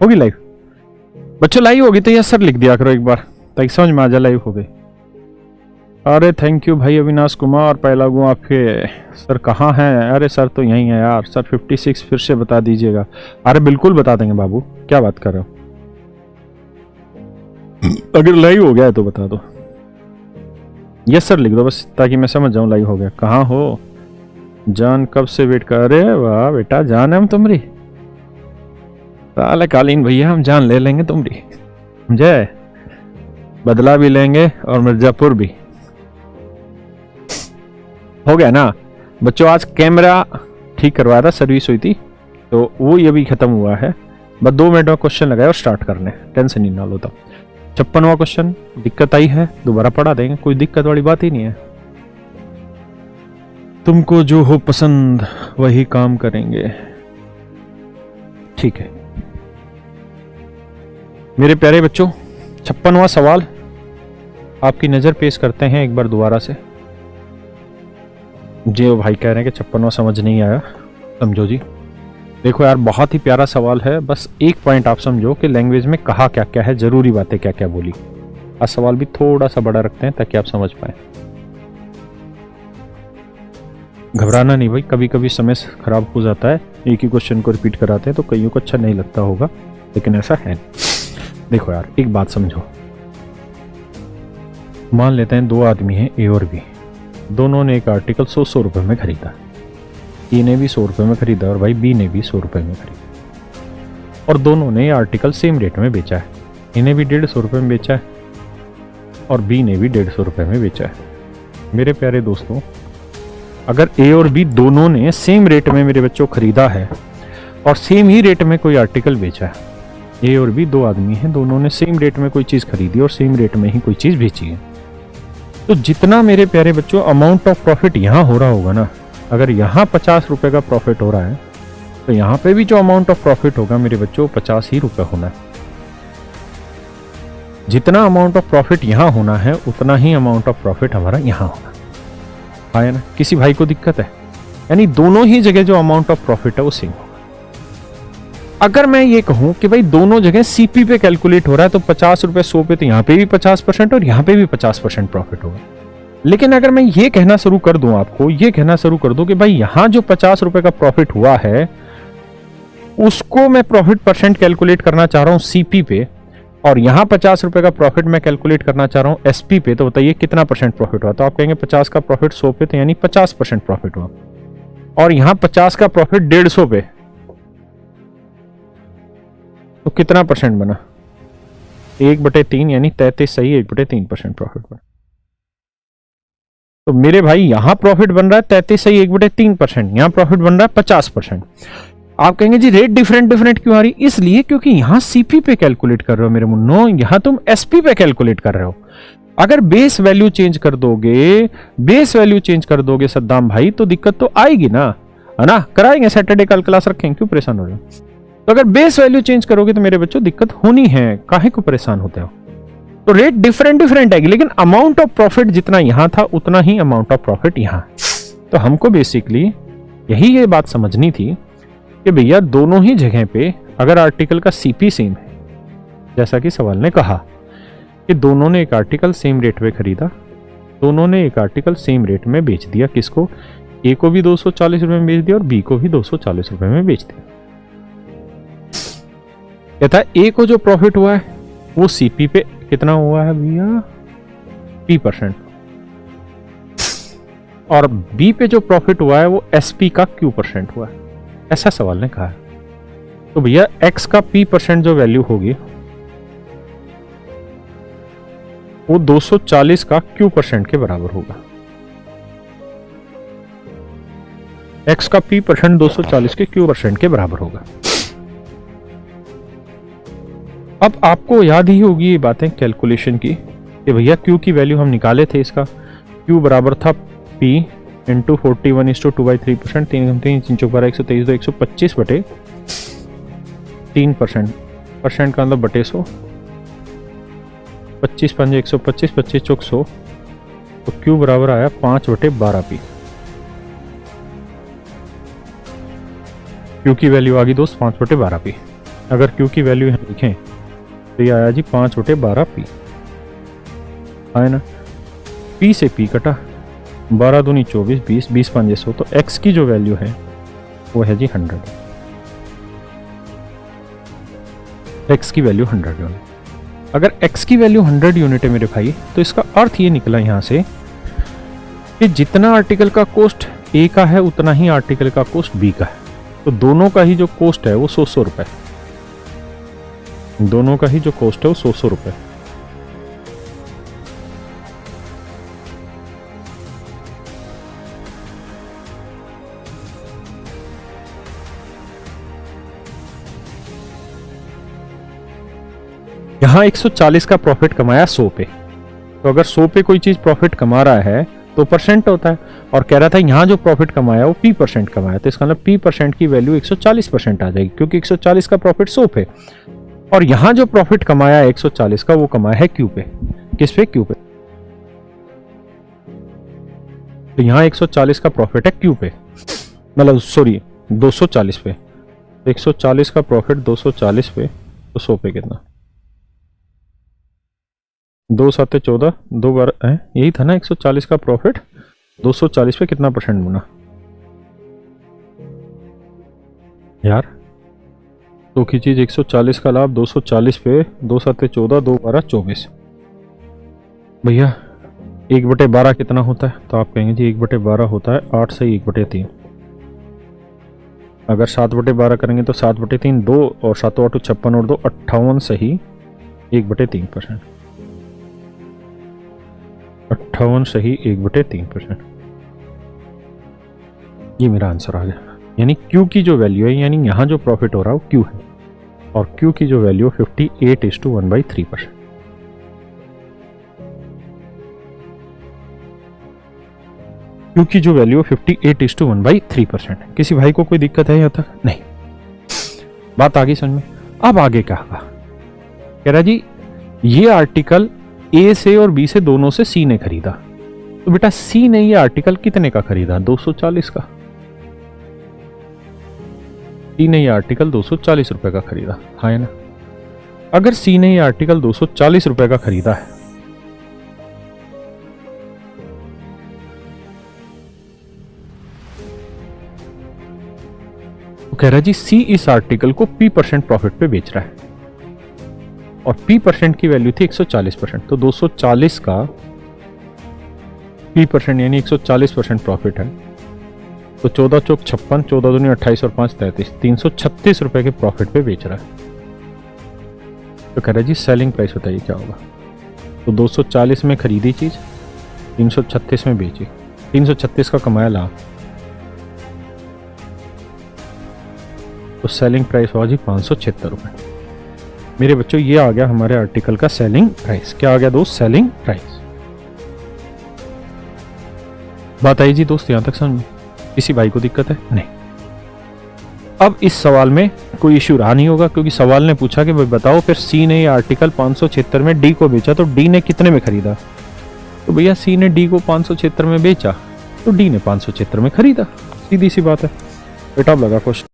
होगी लाइव बच्चों, लाइव होगी तो यस सर लिख दिया करो एक बार ताकि समझ में आ जाए लाइव हो गई। अरे थैंक यू भाई अविनाश कुमार, पहला गो आपके। सर कहाँ हैं? अरे सर तो यहीं है यार। सर 56 फिर से बता दीजिएगा। अरे बिल्कुल बता देंगे बाबू, क्या बात कर रहे हो। अगर लाइव हो गया है तो बता दो, यस सर लिख दो बस ताकि मैं समझ जाऊं लाइव हो गया। कहाँ हो जान, कब से वेट कर रहे? वाह बेटा, जान है हम तुम्हारी। साले कालीन भैया, हम जान ले लेंगे तुम्हारी, समझे? बदला भी लेंगे और मिर्जापुर भी। हो गया ना बच्चों। आज कैमरा ठीक करवाया था, सर्विस हुई थी तो वो ये भी खत्म हुआ है। बस 2 मिनट में क्वेश्चन लगाए और स्टार्ट करने, टेंशन ही ना लो। तो 56वां क्वेश्चन, दिक्कत आई है दोबारा पढ़ा देंगे, कोई दिक्कत वाली बात ही नहीं है। तुमको जो हो पसंद वही काम करेंगे, ठीक है मेरे प्यारे बच्चों। 56वां सवाल आपकी नजर पेश करते हैं एक बार दोबारा से। जी भाई कह रहे हैं कि 56वां समझ नहीं आया, समझो जी। देखो यार बहुत ही प्यारा सवाल है, बस एक पॉइंट आप समझो कि लैंग्वेज में कहा क्या क्या है, जरूरी बातें क्या क्या बोली। आज सवाल भी थोड़ा सा बड़ा रखते हैं ताकि आप समझ पाए। घबराना नहीं भाई, कभी कभी समय खराब हो जाता है, एक ही क्वेश्चन को रिपीट कराते हैं तो कईयों को अच्छा नहीं लगता होगा, लेकिन ऐसा है। देखो यार एक बात समझो, मान लेते हैं 2 आदमी हैं ए और बी, दोनों ने एक आर्टिकल 100 रुपए में खरीदा। ए ने भी 100 रुपए में खरीदा और भाई बी ने भी 100 रुपए में खरीदा, और दोनों ने आर्टिकल सेम रेट में बेचा है। इन्हें भी 150 रुपए में बेचा है और बी ने भी 150 रुपए में बेचा है। मेरे प्यारे दोस्तों, अगर ए और बी दोनों ने सेम रेट में मेरे बच्चों खरीदा है और सेम ही रेट में कोई आर्टिकल बेचा है, ए और बी 2 आदमी हैं, दोनों ने सेम रेट में कोई चीज खरीदी और सेम रेट में ही कोई चीज बेची है, तो जितना मेरे प्यारे बच्चों अमाउंट ऑफ प्रॉफिट यहां हो रहा होगा ना, अगर यहां 50 रुपए का प्रॉफिट हो रहा है तो यहां पे भी जो अमाउंट ऑफ प्रॉफिट होगा मेरे बच्चों 50 ही रुपए होना है। जितना अमाउंट ऑफ प्रॉफिट यहां होना है उतना ही अमाउंट ऑफ प्रॉफिट हमारा यहां होना है ना। किसी भाई को दिक्कत है? यानी दोनों ही जगह जो अमाउंट ऑफ प्रॉफिट है वो सेम होगा। अगर मैं ये कहूं कि भाई दोनों जगह सीपी पे कैलकुलेट हो रहा है तो 50 रुपए 100 पे, तो यहां पे भी 50% और यहां पे भी 50% प्रॉफिट होगा। लेकिन अगर मैं ये कहना शुरू कर दूं आपको, ये कहना शुरू कर दूं कि भाई यहां जो 50 रुपए का प्रॉफिट हुआ है उसको मैं प्रॉफिट परसेंट कैलकुलेट करना चाह रहा हूं सीपी पे, और यहां 50 रुपए का प्रॉफिट मैं कैलकुलेट करना चाह रहा हूं एसपी पे, तो बताइए कितना परसेंट प्रॉफिट हुआ? तो आप कहेंगे 50 का प्रॉफिट 100 पे, तो यानी 50% प्रॉफिट हुआ। और यहां 50 का प्रॉफिट 150 पे, तो कितना परसेंट बना? 1/3 यानी 33 सही, 1/3% प्रॉफिट बना। तो मेरे भाई यहां प्रॉफिट बन रहा है 33 सही 1/3%, यहां प्रॉफिट बन रहा है 50%। आप कहेंगे जी रेट डिफरेंट क्यों आ रही? इसलिए क्योंकि यहां सीपी पे कैलकुलेट कर रहे हो मेरे मुन्नो, यहां तुम एसपी पे कैलकुलेट कर रहे हो। अगर बेस वैल्यू चेंज कर दोगे सद्दाम भाई तो दिक्कत तो आएगी ना, है ना। कराएंगे सैटरडे कल क्लास रखेंगे, क्यों परेशान हो रहे हो? तो अगर बेस वैल्यू चेंज करोगे तो मेरे बच्चों दिक्कत होनी है, काहे को परेशान होते हो? तो रेट डिफरेंट आएगी, लेकिन अमाउंट ऑफ प्रॉफिट जितना यहां था उतना ही अमाउंट ऑफ प्रॉफिट यहां। तो हमको बेसिकली यही ये बात समझनी थी कि भैया दोनों ही जगह पे अगर आर्टिकल का सीपी सेम है, जैसा कि सवाल ने कहा कि दोनों ने एक आर्टिकल सेम रेट में खरीदा, दोनों ने एक आर्टिकल सेम रेट में बेच दिया। किसको? ए को भी 240 रुपए में बेच दिया और बी को भी 240 रुपए में बेच दिया। कहता ए को जो प्रॉफिट हुआ है वो सीपी पे कितना हुआ है भैया? P%, और बी पे जो प्रॉफिट हुआ है वो एसपी का Q% हुआ है, ऐसा सवाल ने कहा है। तो भैया एक्स का P% जो वैल्यू होगी वो 240 का Q% के बराबर होगा। एक्स का P% 240 के Q% के बराबर होगा। अब आपको याद ही होगी ये बातें कैलकुलेशन की कि भैया Q की वैल्यू हम निकाले थे, इसका Q बराबर था P इंटू 41:2/3%, 3 चौक 123 तो 125 बटे 3%, परसेंट का मतलब बटे 100, 25 5 125, 25 चौक 100, तो Q बराबर आया 5/12P। Q की वैल्यू आ गई दोस्त 5/12P। अगर क्यू की वैल्यू यहाँ लिखें तो ये आया जी 5/12 पी, आया ना। पी से पी कटा, 12 दूनी 24, 20, 20 5 100, तो एक्स की जो वैल्यू है वो है जी 100। एक्स की वैल्यू 100 यूनिट। अगर एक्स की वैल्यू 100 यूनिट है मेरे भाई, तो इसका अर्थ ये निकला यहाँ से कि जितना आर्टिकल का कॉस्ट ए का है उतना ही आर्टिकल का कॉस्ट बी का है। तो दोनों का ही जो कॉस्ट है वो 100 रुपए, दोनों का ही जो कॉस्ट है वो 100 रुपए। यहां 140 का प्रॉफिट कमाया 100 पे, तो अगर 100 पे कोई चीज प्रॉफिट कमा रहा है तो परसेंट होता है, और कह रहा था यहां जो प्रॉफिट कमाया वो पी परसेंट कमाया, तो इसका मतलब पी परसेंट की वैल्यू 140% आ जाएगी, क्योंकि 140 का प्रॉफिट 100 पे, और यहां जो प्रॉफिट कमाया 140 का वो कमाया है क्यू पे। किस पे? क्यू पे। तो यहां 140 का प्रॉफिट है क्यू पे, मतलब सॉरी 240 पे। 140 का प्रॉफिट 240 पे, तो 100 पे कितना? 2 7 14, 2 12 है, यही था ना 140 का प्रॉफिट 240 पे कितना परसेंट बना यार? तो की चीज 140 का लाभ 240 पे, 2 7 14, 2 12 24। भैया 1/12 कितना होता है? तो आप कहेंगे जी 1/12 होता है 8 से 1/3। अगर 7/12 करेंगे तो 7/3, 2 और 7 8 56 और 2 58 सही 1/3%। 58 सही 1/3%। ये मेरा आंसर आ गया। यानी Q की जो वैल्यू है, यानी यहां जो प्रॉफिट हो रहा है वो Q है, और Q की जो वैल्यू 58:1/3%। Q की जो वैल्यू 58:1/3%। किसी भाई को कोई दिक्कत है यहाँ तक? नहीं, बात आगे समझ में। अब आगे क्या होगा? कह रहा जी ये आर्टिकल ए से और बी से दोनों से सी ने खरीदा, तो बेटा सी ने ये आर्टिकल कितने का खरीदा? 240 का। सी ने ये आर्टिकल 240 रुपए का खरीदा, हाँ है ना। अगर सी ने ये आर्टिकल 240 रुपए का खरीदा है, तो कह रहा है जी सी इस आर्टिकल को P% प्रॉफिट पे बेच रहा है, और P% की वैल्यू थी 140%, तो 240 का P% यानी 140% प्रॉफिट है, तो 14 चौक 56, 14 दूनी 28 और 5 33, 336 रुपए के प्रॉफिट पे बेच रहा है। तो कह रहा है जी सेलिंग प्राइस बताइए क्या होगा? तो 240 में खरीदी चीज, 336 में बेची, 336 का कमाया लाभ, तो सेलिंग प्राइस हुआ जी 576 रुपए। मेरे बच्चों ये आ गया हमारे आर्टिकल का सेलिंग प्राइस। क्या आ गया दोस्त? Selling price. बात आई जी दोस्त यहां तक समझ में? किसी भाई को दिक्कत है? नहीं। अब इस सवाल में कोई इश्यू रहा नहीं होगा, क्योंकि सवाल ने पूछा कि भाई बताओ फिर सी ने ये आर्टिकल 576 में डी को बेचा, तो डी ने कितने में खरीदा? तो भैया सी ने डी को 576 में बेचा, तो डी ने 576 में खरीदा। सीधी सी बात है। बेटा अब लगा क्वेश्चन।